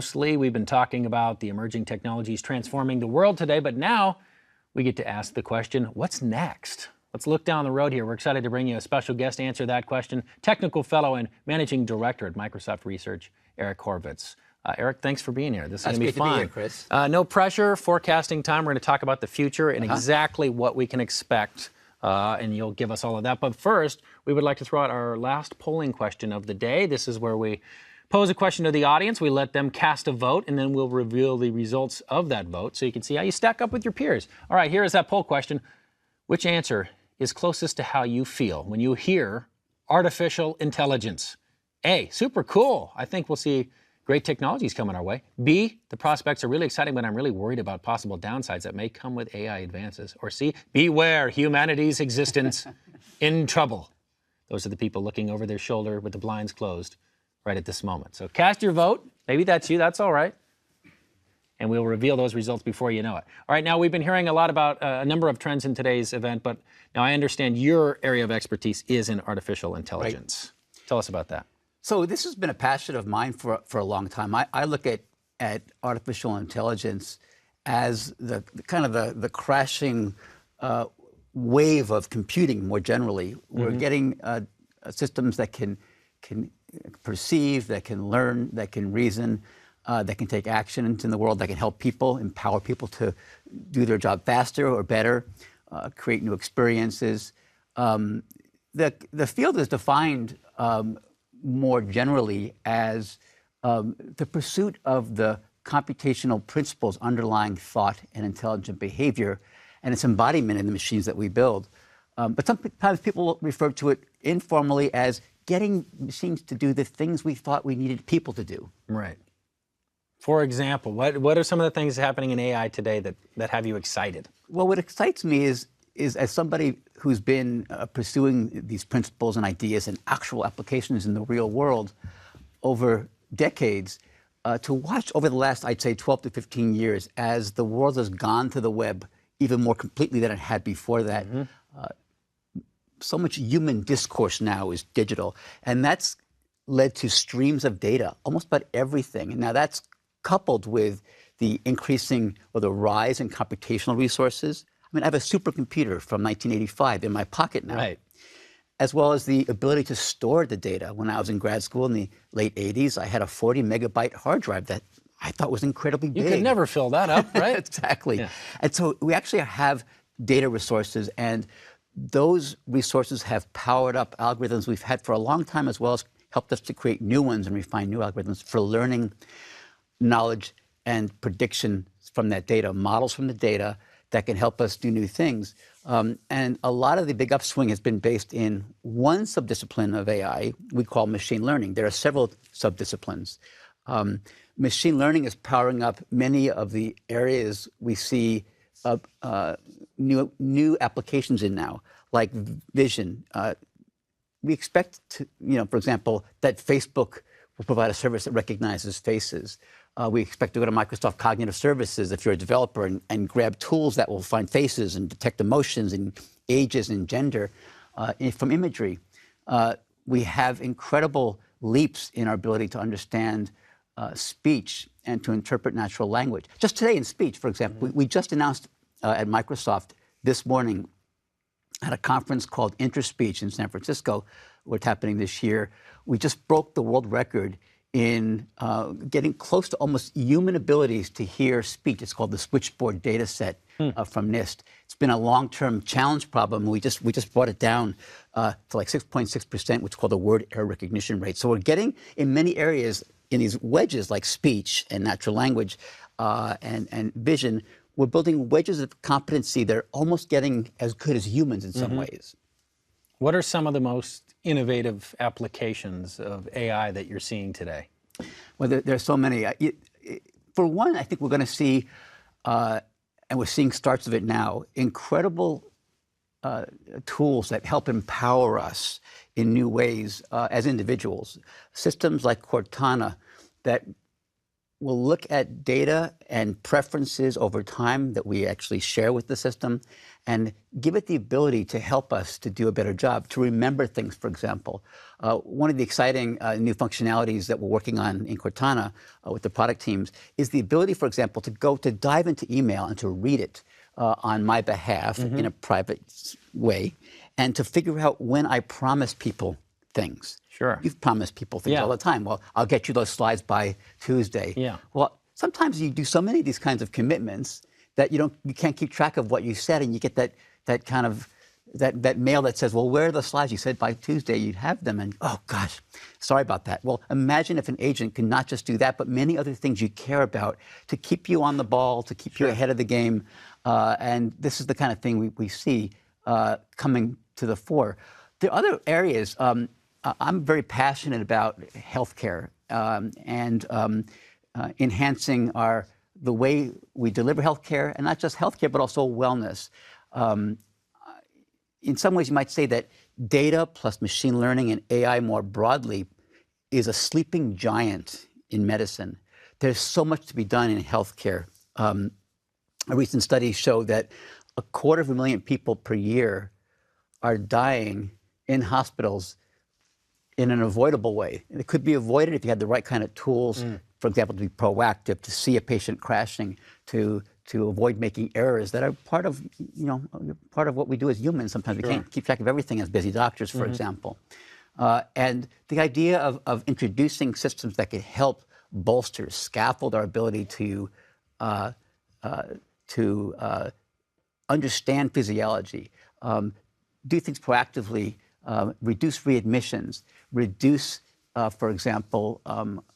mostly. We've been talking about the emerging technologies transforming the world today, but now we get to ask the question, what's next? Let's look down the road here. We're excited to bring you a special guest to answer that question, technical fellow and managing director at Microsoft Research, Eric Horvitz. Eric, thanks for being here. This is going to be fun. Great to be here, Chris. No pressure, forecasting time. We're going to talk about the future and exactly what we can expect, and you'll give us all of that. But first, we would like to throw out our last polling question of the day. This is where we pose a question to the audience. We let them cast a vote, and then we'll reveal the results of that vote so you can see how you stack up with your peers. All right, here is that poll question. Which answer is closest to how you feel when you hear artificial intelligence? A, super cool. I think we'll see great technologies coming our way. B, the prospects are really exciting, but I'm really worried about possible downsides that may come with AI advances. Or C, beware, humanity's existence in trouble. Those are the people looking over their shoulder with the blinds closed right at this moment. So cast your vote. Maybe that's you, that's all right. And we'll reveal those results before you know it. All right, now we've been hearing a lot about a number of trends in today's event, but now I understand your area of expertise is in artificial intelligence. Right. Tell us about that. So this has been a passion of mine for a long time. I look at artificial intelligence as the kind of the crashing wave of computing more generally. We're getting systems that can perceive, that can learn, that can reason, that can take action in the world, that can help people, empower people to do their job faster or better, create new experiences. The field is defined more generally as the pursuit of the computational principles underlying thought and intelligent behavior and its embodiment in the machines that we build. But sometimes people refer to it informally as getting machines to do the things we thought we needed people to do. Right. For example, what are some of the things happening in AI today that have you excited? Well, what excites me is as somebody who's been pursuing these principles and ideas and actual applications in the real world over decades, to watch over the last, I'd say, 12 to 15 years as the world has gone to the web even more completely than it had before that. So much human discourse now is digital, and that's led to streams of data, almost about everything. And now that's coupled with the increasing or the rise in computational resources. I mean, I have a supercomputer from 1985 in my pocket now, right, as well as the ability to store the data. When I was in grad school in the late 80s, I had a 40-megabyte hard drive that I thought was incredibly big. You could never fill that up, right? Exactly. Yeah. And so we actually have data resources, and those resources have powered up algorithms we've had for a long time, as well as helped us to create new ones and refine new algorithms for learning knowledge and prediction from that data, models from the data that can help us do new things. And a lot of the big upswing has been based in one subdiscipline of AI we call machine learning. There are several subdisciplines. Machine learning is powering up many of the areas we see new applications in now, like vision. We expect to, for example, that Facebook will provide a service that recognizes faces. We expect to go to Microsoft Cognitive Services if you're a developer and grab tools that will find faces and detect emotions and ages and gender from imagery. We have incredible leaps in our ability to understand speech and to interpret natural language. Just today in speech, for example, we just announced at Microsoft this morning at a conference called Interspeech in San Francisco, what's happening this year. We just broke the world record in getting close to almost human abilities to hear speech. It's called the Switchboard data set from NIST. It's been a long-term challenge problem. We just brought it down to like 6.6%, which is called the word error recognition rate. So we're getting in many areas in these wedges like speech and natural language and vision, we're building wedges of competency that are almost getting as good as humans in some ways. What are some of the most innovative applications of AI that you're seeing today? Well, there are so many. For one, I think we're going to see, and we're seeing starts of it now, incredible tools that help empower us in new ways as individuals. Systems like Cortana that we'll look at data and preferences over time that we actually share with the system and give it the ability to help us to do a better job, to remember things, for example. One of the exciting new functionalities that we're working on in Cortana with the product teams is the ability, for example, to dive into email and to read it on my behalf in a private way, and to figure out when I promise people things. Sure. You've promised people things all the time. Well, I'll get you those slides by Tuesday. Yeah. Well, sometimes you do so many of these kinds of commitments that you can't keep track of what you said, and you get that kind of that mail that says, well, where are the slides? You said by Tuesday you'd have them, and oh gosh, sorry about that. Well, imagine if an agent could not just do that, but many other things you care about to keep you on the ball, to keep you ahead of the game. And this is the kind of thing we see coming to the fore. There are other areas. I'm very passionate about healthcare and enhancing the way we deliver healthcare, and not just healthcare, but also wellness. In some ways, you might say that data plus machine learning and AI more broadly is a sleeping giant in medicine. There's so much to be done in healthcare. A recent study showed that 250,000 people per year are dying in hospitals in an avoidable way. And it could be avoided if you had the right kind of tools, for example, to be proactive, to see a patient crashing, to avoid making errors that are part of what we do as humans. Sometimes we can't keep track of everything as busy doctors, for example. And the idea of introducing systems that could help bolster, scaffold our ability to understand physiology, do things proactively, reduce readmissions, reduce, for example,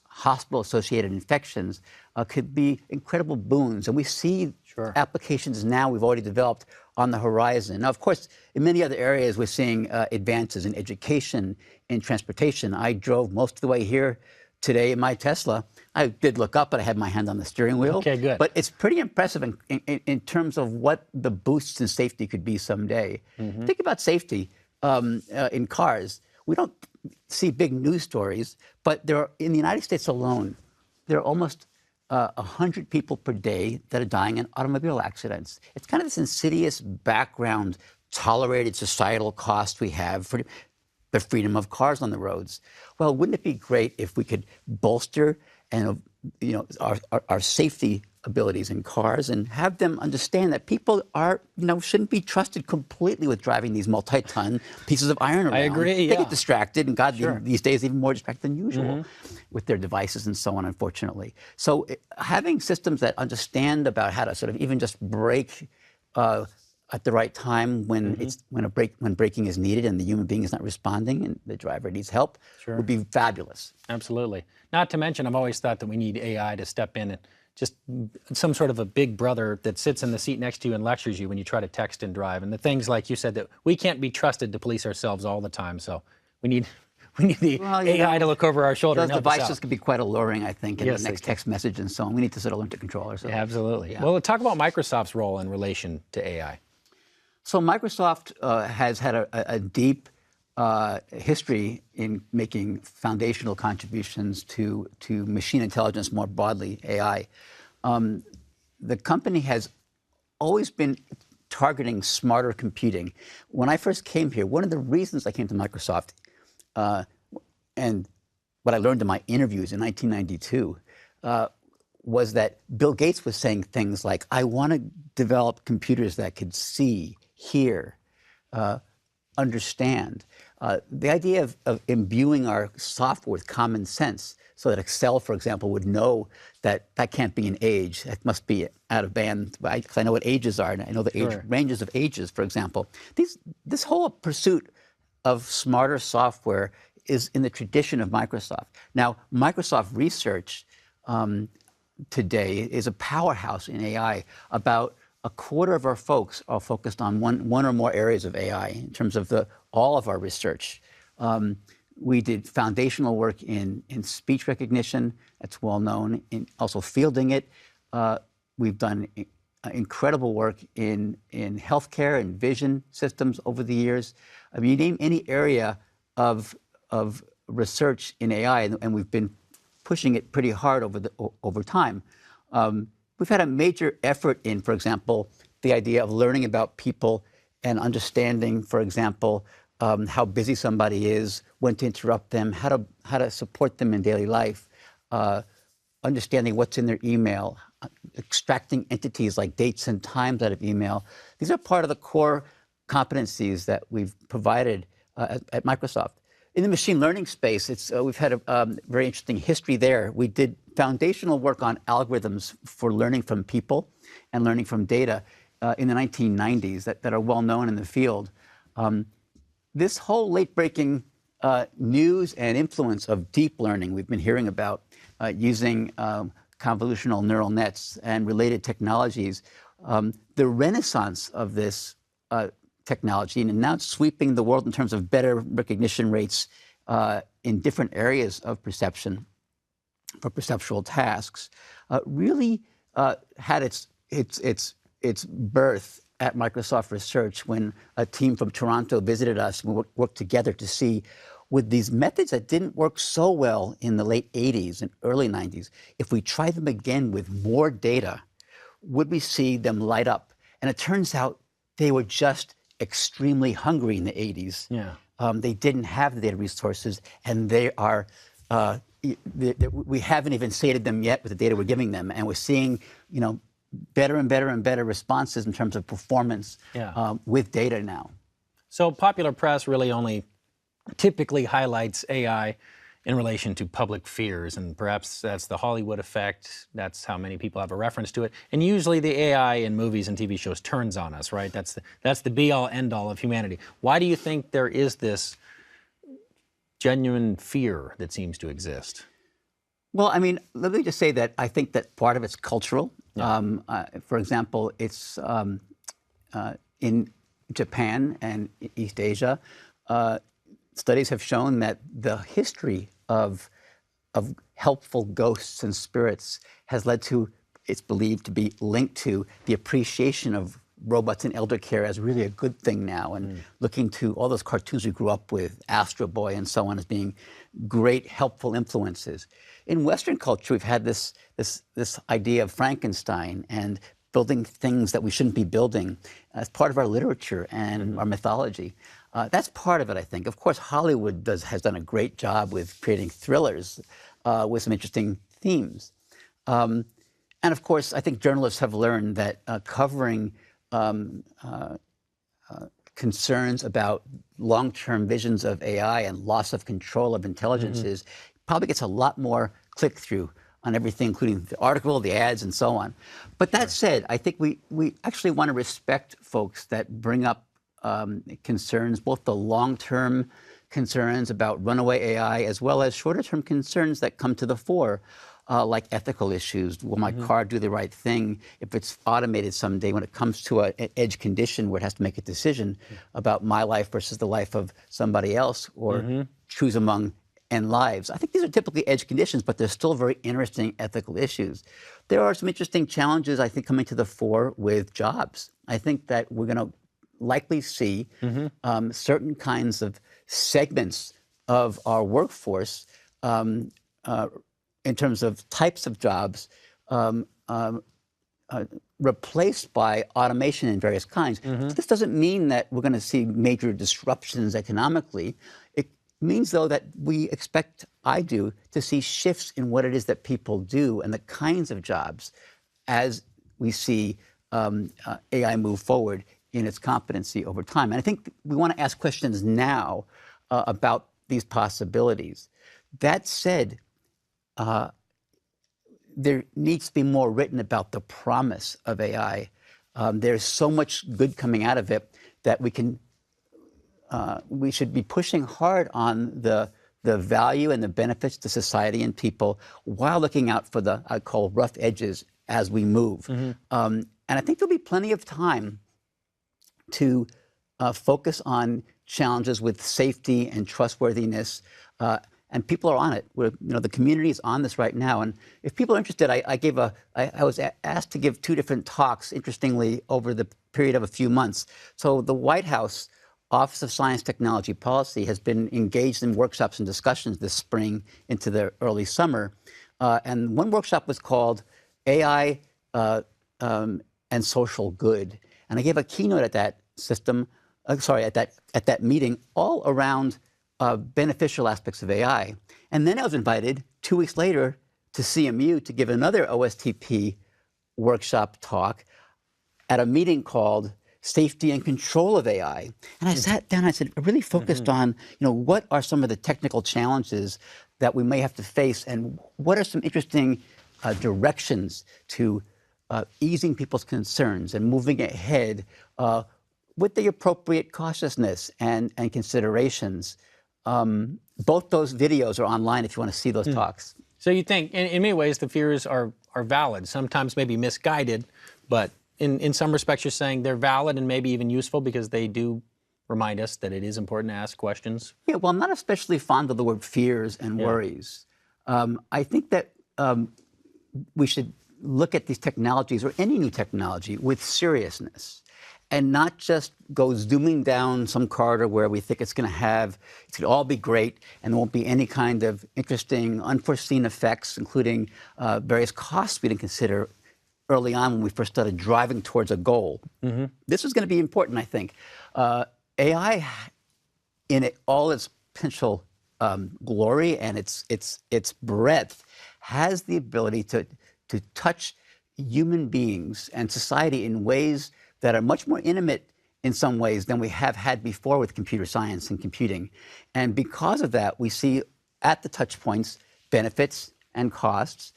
hospital-associated infections, could be incredible boons. And we see applications now we've already developed on the horizon. Now, of course, in many other areas, we're seeing advances in education, in transportation. I drove most of the way here today in my Tesla. I did look up, but I had my hand on the steering wheel. Okay, good. But it's pretty impressive in terms of what the boosts in safety could be someday. Think about safety in cars. We don't see big news stories, but in the United States alone, there are almost 100 people per day that are dying in automobile accidents. It's kind of this insidious background, tolerated societal cost we have for the freedom of cars on the roads. Well, wouldn't it be great if we could bolster our safety abilities in cars and have them understand that people shouldn't be trusted completely with driving these multi-ton pieces of iron around. I agree. They get distracted, and God, these days even more distracted than usual with their devices and so on, unfortunately. So having systems that understand about how to sort of even just brake at the right time when when braking is needed and the human being is not responding and the driver needs help would be fabulous. Absolutely. Not to mention, I've always thought that we need AI to step in and just some sort of a big brother that sits in the seat next to you and lectures you when you try to text and drive. And the things like you said that we can't be trusted to police ourselves all the time. So we need the AI to look over our shoulder and help us out. Those devices can be quite alluring, I think, in the next text message and so on. We need to sort of learn to control ourselves. Yeah, absolutely. Yeah. Well, talk about Microsoft's role in relation to AI. So Microsoft has had a deep history in making foundational contributions to machine intelligence more broadly, AI. The company has always been targeting smarter computing. When I first came here, one of the reasons I came to Microsoft, and what I learned in my interviews in 1992, was that Bill Gates was saying things like, I want to develop computers that could see, hear, understand. The idea of imbuing our software with common sense so that Excel, for example, would know that that can't be an age, that must be out of band, because I know what ages are, and I know the age ranges of ages, for example. This whole pursuit of smarter software is in the tradition of Microsoft. Now, Microsoft Research today is a powerhouse in AI. About a quarter of our folks are focused on one or more areas of AI in terms of all of our research. We did foundational work in speech recognition, that's well known, in also fielding it. We've done incredible work in healthcare and vision systems over the years. I mean, you name any area of research in AI, and we've been pushing it pretty hard over time. We've had a major effort in, for example, the idea of learning about people and understanding, for example, how busy somebody is, when to interrupt them, how to support them in daily life, understanding what's in their email, extracting entities like dates and times out of email. These are part of the core competencies that we've provided at Microsoft. In the machine learning space, we've had a very interesting history there. We did foundational work on algorithms for learning from people and learning from data in the 1990s that are well known in the field. This whole late-breaking news and influence of deep learning we've been hearing about using convolutional neural nets and related technologies, the renaissance of this technology, and now it's sweeping the world in terms of better recognition rates in different areas of perception for perceptual tasks, really had its birth at Microsoft Research when a team from Toronto visited us and we worked together to see, with these methods that didn't work so well in the late 80s and early 90s, if we try them again with more data, would we see them light up? And it turns out they were just extremely hungry in the 80s. Yeah. They didn't have the data resources, and they are, we haven't even sated them yet with the data we're giving them. And we're seeing, better and better and better responses in terms of performance with data now. So popular press really only typically highlights AI in relation to public fears, and perhaps that's the Hollywood effect. That's how many people have a reference to it. And usually the AI in movies and TV shows turns on us, right? That's the be-all, end-all of humanity. Why do you think there is this genuine fear that seems to exist? Well, I mean, let me just say that I think that part of it's cultural. Yeah. For example, it's in Japan and East Asia, studies have shown that the history of helpful ghosts and spirits has led to, it's believed to be linked to the appreciation of robots in elder care as really a good thing now, and looking to all those cartoons we grew up with, Astro Boy and so on, as being great, helpful influences. In Western culture, we've had this idea of Frankenstein and building things that we shouldn't be building as part of our literature and our mythology. That's part of it, I think. Of course, Hollywood has done a great job with creating thrillers with some interesting themes. And of course, I think journalists have learned that covering concerns about long-term visions of AI and loss of control of intelligences probably gets a lot more click-through on everything, including the article, the ads, and so on. But that said, I think we actually want to respect folks that bring up concerns, both the long-term concerns about runaway AI, as well as shorter-term concerns that come to the fore, like ethical issues. Will my car do the right thing if it's automated someday when it comes to an edge condition where it has to make a decision about my life versus the life of somebody else, or choose among and lives? I think these are typically edge conditions, but they're still very interesting ethical issues. There are some interesting challenges, I think, coming to the fore with jobs. I think that we're going to likely see certain kinds of segments of our workforce in terms of types of jobs replaced by automation in various kinds. This doesn't mean that we're going to see major disruptions economically. It means, though, that we expect, I do, to see shifts in what it is that people do and the kinds of jobs as we see AI move forward in its competency over time. And I think we want to ask questions now about these possibilities. That said, there needs to be more written about the promise of AI. There's so much good coming out of it that we should be pushing hard on the value and the benefits to society and people, while looking out for the, I call, rough edges as we move. And I think there'll be plenty of time to focus on challenges with safety and trustworthiness. And people are on it. The community is on this right now. And if people are interested, I was asked to give 2 different talks, interestingly, over the period of a few months. So the White House Office of Science Technology Policy has been engaged in workshops and discussions this spring into the early summer. And one workshop was called AI and Social Good. And I gave a keynote at that at that meeting, all around beneficial aspects of AI. And then I was invited 2 weeks later to CMU to give another OSTP workshop talk at a meeting called Safety and Control of AI. And I sat down, I said, I really focused on, what are some of the technical challenges that we may have to face, and what are some interesting directions to easing people's concerns and moving ahead with the appropriate cautiousness and considerations. Both those videos are online if you want to see those talks. So you think, in many ways, the fears are valid, sometimes maybe misguided, but in some respects you're saying they're valid and maybe even useful because they do remind us that it is important to ask questions? Yeah, well, I'm not especially fond of the word fears and worries. I think that we should look at these technologies, or any new technology, with seriousness, and not just go zooming down some corridor where we think it's going to all be great and there won't be any kind of interesting, unforeseen effects, including various costs we didn't consider early on when we first started driving towards a goal. This is going to be important, I think. AI, in all its potential glory and its breadth, has the ability to touch human beings and society in ways that are much more intimate in some ways than we have had before with computer science and computing. And because of that, we see at the touch points benefits and costs.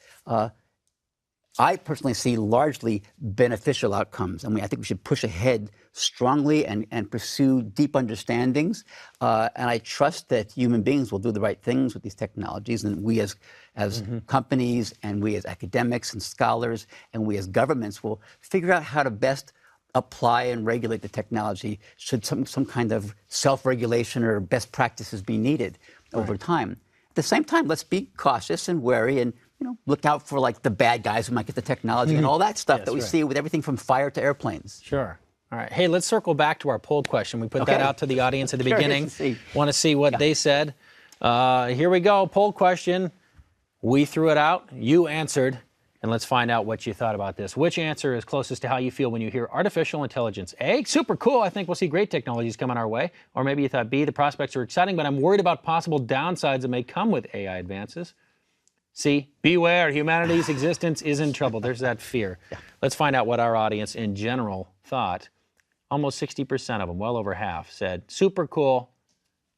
I personally see largely beneficial outcomes. I think we should push ahead strongly and pursue deep understandings. And I trust that human beings will do the right things with these technologies. And we as companies, and we as academics and scholars, and we as governments will figure out how to best apply and regulate the technology should some kind of self-regulation or best practices be needed over time. At the same time, let's be cautious and wary and look out for the bad guys who might get the technology and all that stuff that we see with everything from fire to airplanes. Sure. All right. Hey, let's circle back to our poll question. We put that out to the audience at the beginning. Want to see what they said. Here we go. Poll question. We threw it out. You answered. And let's find out what you thought about this. Which answer is closest to how you feel when you hear artificial intelligence? A, super cool. I think we'll see great technologies coming our way. Or maybe you thought B, the prospects are exciting, but I'm worried about possible downsides that may come with AI advances. C, beware, humanity's existence is in trouble. There's that fear. Let's find out what our audience in general thought. Almost 60% of them, well over half, said super cool,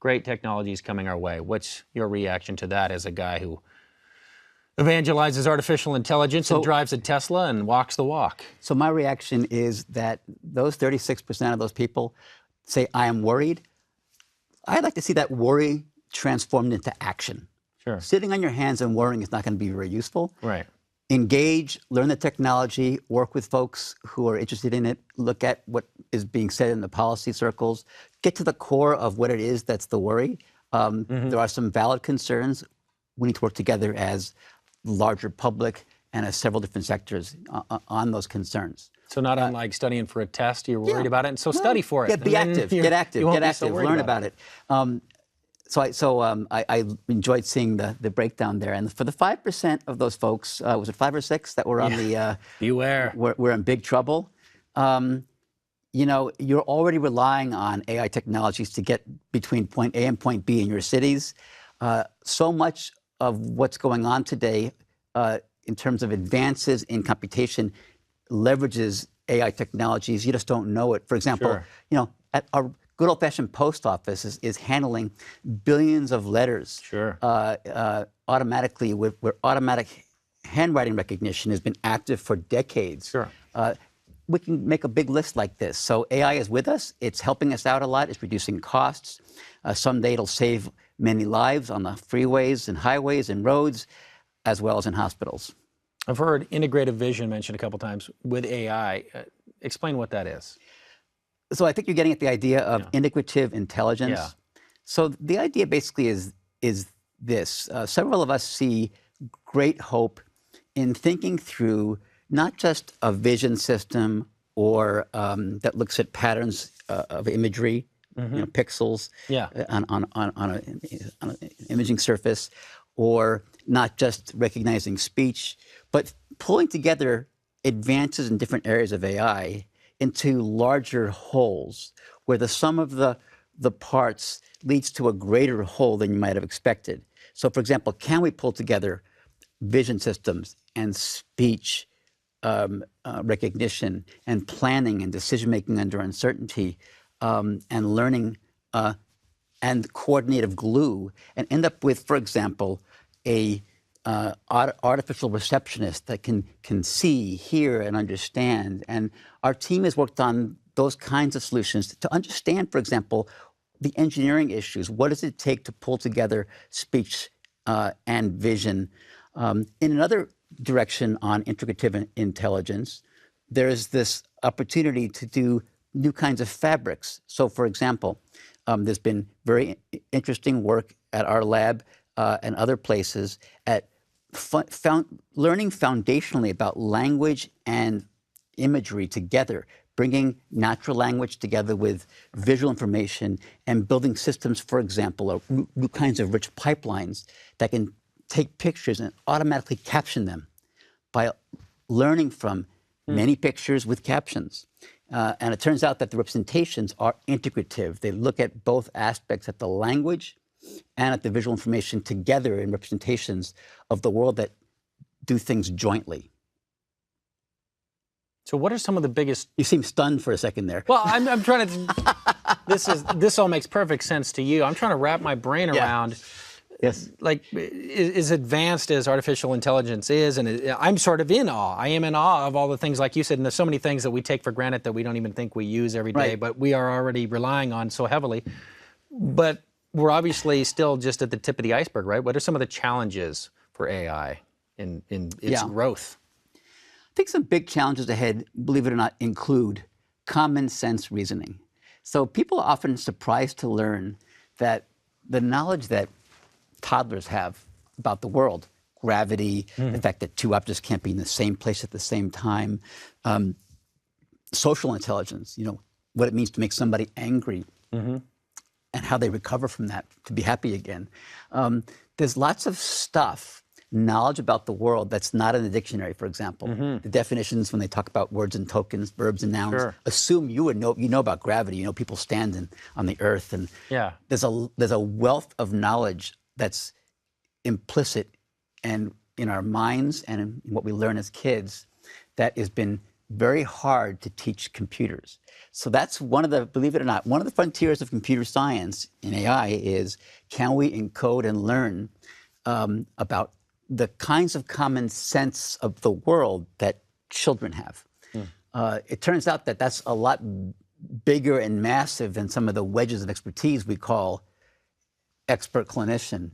great technologies coming our way. What's your reaction to that as a guy who evangelizes artificial intelligence and drives a Tesla and walks the walk? So my reaction is that those 36% of those people say, I am worried. I'd like to see that worry transformed into action. Sure. Sitting on your hands and worrying is not going to be very useful. Right. Engage, learn the technology, work with folks who are interested in it, look at what is being said in the policy circles, get to the core of what it is that's the worry. There are some valid concerns. We need to work together as larger public and as several different sectors on those concerens. So not unlike studying for a test, you're worried about it, and so study for it. Yeah, be active, get active, learn about it. So I enjoyed seeing the breakdown there. And for the 5% of those folks, was it 5 or 6 that were on the beware, we're in big trouble. You're already relying on AI technologies to get between point A and point B in your cities. So much of what's going on today in terms of advances in computation leverages AI technologies. You just don't know it. For example, at our good old-fashioned post office is handling billions of letters automatically, where automatic handwriting recognition has been active for decades. We can make a big list like this. So AI is with us. It's helping us out a lot. It's reducing costs. Someday it'll save many lives on the freeways and highways and roads, as well as in hospitals. I've heard integrative vision mentioned a couple times with AI. Explain what that is. So I think you're getting at the idea of integrative intelligence. So the idea basically is this. Several of us see great hope in thinking through not just a vision system or that looks at patterns of imagery pixels Yeah. on an imaging surface, or not just recognizing speech, but pulling together advances in different areas of AI into larger wholes, where the sum of the parts leads to a greater whole than you might have expected. So, for example, can we pull together vision systems and speech recognition and planning and decision making under uncertainty and learning and coordinative glue, and end up with, for example, a artificial receptionist that can see, hear, and understand. And our team has worked on those kinds of solutions to understand, for example, the engineering issues. What does it take to pull together speech and vision? In another direction on integrative intelligence, there is this opportunity to do new kinds of fabrics. So, for example, there's been very interesting work at our lab and other places at learning foundationally about language and imagery together, bringing natural language together with visual information and building systems, for example, or new kinds of rich pipelines that can take pictures and automatically caption them by learning from many pictures with captions. And it turns out that the representations are integrative. They look at both aspects, at the language and at the visual information together in representations of the world that do things jointly. So what are some of the biggest... You seem stunned for a second there. Well, I'm trying to... This all makes perfect sense to you. I'm trying to wrap my brain around... Yes. Like, as advanced as artificial intelligence is, and I'm sort of in awe. I am in awe of all the things, like you said, and there's so many things that we take for granted that we don't even think we use every day, but we are already relying on so heavily. But we're obviously still just at the tip of the iceberg, right? What are some of the challenges for AI in its growth? I think some big challenges ahead, believe it or not, include common sense reasoning. So people are often surprised to learn that the knowledge that toddlers have about the world, gravity, the fact that two objects can't be in the same place at the same time, social intelligence, what it means to make somebody angry, and how they recover from that to be happy again. There's lots of stuff, knowledge about the world that's not in the dictionary, for example. The definitions, when they talk about words and tokens, verbs and nouns, assume you know about gravity. People standing on the earth, and there's a wealth of knowledge that's implicit and in our minds and in what we learn as kids that has been very hard to teach computers. So that's one of the, believe it or not, one of the frontiers of computer science in AI is, can we encode and learn about the kinds of common sense of the world that children have? It turns out that that's a lot bigger and massive than some of the wedges of expertise we call expert clinician,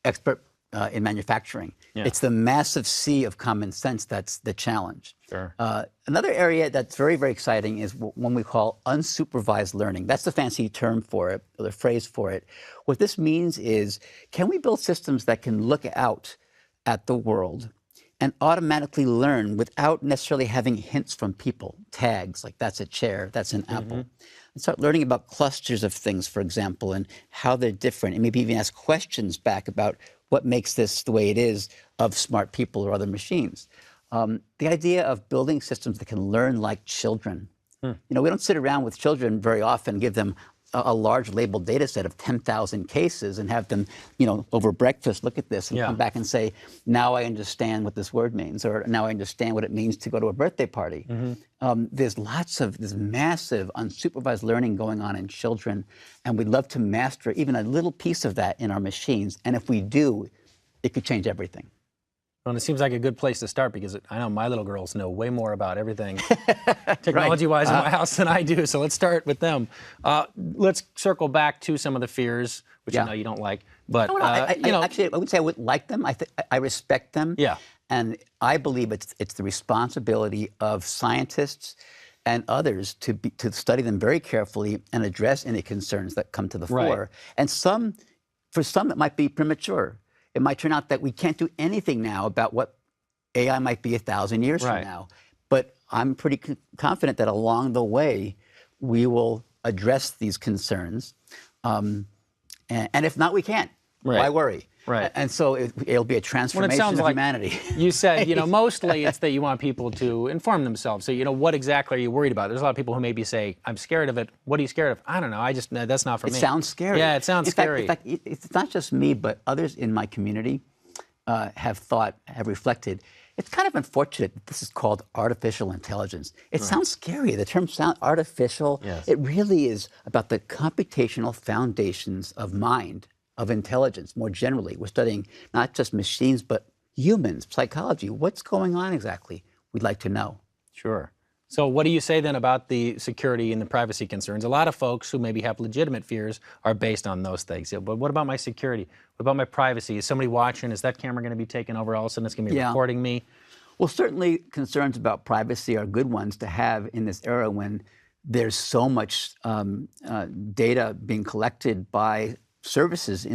expert in manufacturing. It's the massive sea of common sense that's the challenge. Another area that's very, very exciting is one we call unsupervised learning. That's the fancy term for it, or the phrase for it. What this means is, can we build systems that can look out at the world and automatically learn without necessarily having hints from people, tags, like that's a chair, that's an apple. And start learning about clusters of things, for example, and how they're different, and maybe even ask questions back about what makes this the way it is of smart people or other machines. The idea of building systems that can learn like children. We don't sit around with children very often, give them a large labeled data set of 10,000 cases and have them, over breakfast look at this and come back and say, now I understand what this word means, or now I understand what it means to go to a birthday party. There's this massive unsupervised learning going on in children, and we'd love to master even a little piece of that in our machines. And if we do, it could change everything. Well, and it seems like a good place to start, because I know my little girls know way more about everything technology-wise in my house than I do. So let's start with them. Let's circle back to some of the fears, which I know you don't like. But actually, I wouldn't say I would like them. I respect them. And I believe it's the responsibility of scientists and others to study them very carefully and address any concerns that come to the fore. And for some, it might be premature. It might turn out that we can't do anything now about what AI might be 1,000 years from now. But I'm pretty confident that along the way, we will address these concerns. And if not, we can't. Right. Why worry? Right. And so it'll be a transformation sounds of like humanity. You said, mostly it's that you want people to inform themselves. So, what exactly are you worried about? There's a lot of people who maybe say, I'm scared of it. What are you scared of? I don't know. That's not for me. It sounds scary. Yeah, it sounds scary. In fact, it's not just me, but others in my community have reflected. It's kind of unfortunate that this is called artificial intelligence. It sounds scary. The term sounds artificial. Yes. It really is about the computational foundations of mind, of intelligence more generally. We're studying not just machines, but humans, psychology. What's going on exactly? We'd like to know. Sure. So what do you say then about the security and the privacy concerns? A lot of folks who maybe have legitimate fears are based on those things. But what about my security? What about my privacy? Is somebody watching? Is that camera going to be taken over? All of a sudden it's going to be recording me? Well, certainly concerns about privacy are good ones to have in this era when there's so much data being collected by services,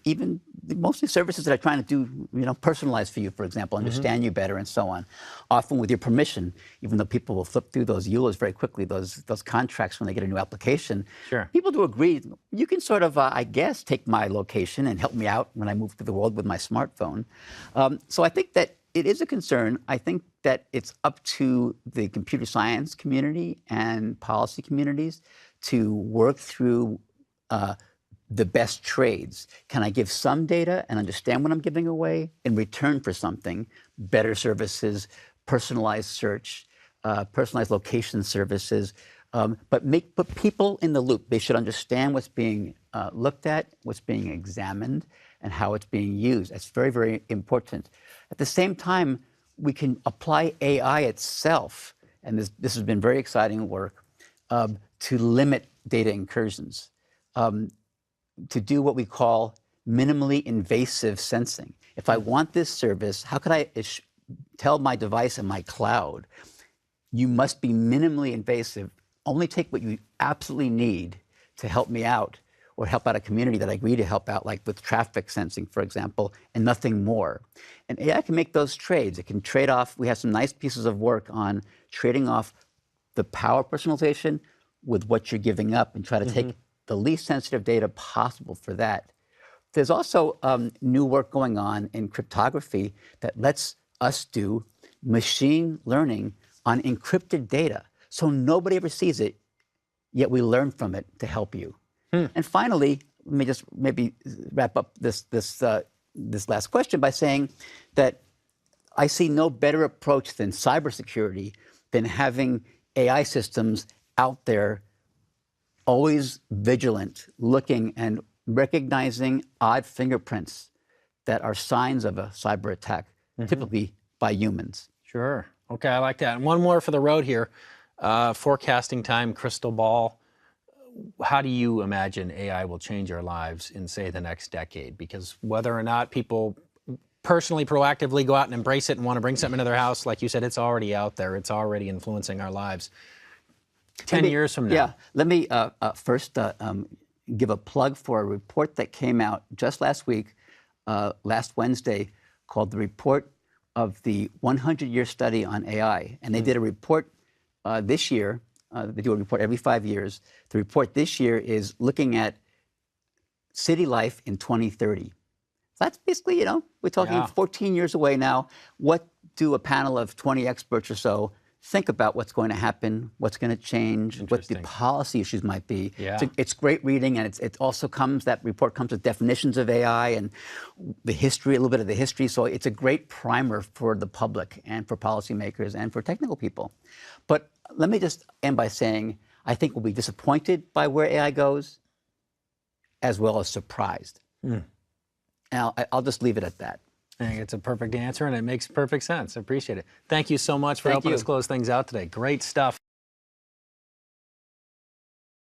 even mostly services that are trying to do, personalize for you, for example, understand you better and so on, often with your permission, even though people will flip through those EULAs very quickly, those contracts when they get a new application. Sure. People do agree, you can sort of, I guess, take my location and help me out when I move through the world with my smartphone. So I think that it is a concern. I think that it's up to the computer science community and policy communities to work through the best trades. Can I give some data and understand what I'm giving away in return for something? Better services, personalized search, personalized location services, but put people in the loop. They should understand what's being looked at, what's being examined, and how it's being used. That's very, very important. At the same time, we can apply AI itself, and this has been very exciting work, to limit data incursions. To do what we call minimally invasive sensing. If I want this service, how could I tell my device in my cloud, you must be minimally invasive, only take what you absolutely need to help me out or help out a community that I agree to help out, like with traffic sensing, for example, and nothing more. And AI can make those trades. It can trade off. We have some nice pieces of work on trading off the power personalization with what you're giving up and try to take the least sensitive data possible for that. There's also new work going on in cryptography that lets us do machine learning on encrypted data. So nobody ever sees it, yet we learn from it to help you. And finally, let me just maybe wrap up this last question by saying that I see no better approach than cybersecurity than having AI systems out there always vigilant, looking and recognizing odd fingerprints that are signs of a cyber attack, typically by humans. Sure. Okay, I like that. And one more for the road here. Forecasting time, crystal ball. How do you imagine AI will change our lives in, say, the next decade? Because whether or not people personally, proactively go out and embrace it and want to bring something into their house, like you said, it's already out there. It's already influencing our lives. 10 years from now. Yeah, let me first give a plug for a report that came out just last week, last Wednesday, called the Report of the 100-Year Study on AI. And they did a report this year. They do a report every 5 years. The report this year is looking at city life in 2030. So that's basically, we're talking 14 years away now. What do a panel of 20 experts or so think about what's going to happen, what's going to change, what the policy issues might be. Yeah. It's great reading, and it also that report comes with definitions of AI and the history, a little bit of the history. So it's a great primer for the public and for policymakers and for technical people. But let me just end by saying, I think we'll be disappointed by where AI goes, as well as surprised. And I'll just leave it at that. I think it's a perfect answer, and it makes perfect sense. I appreciate it. Thank you so much for helping us close things out today. Great stuff.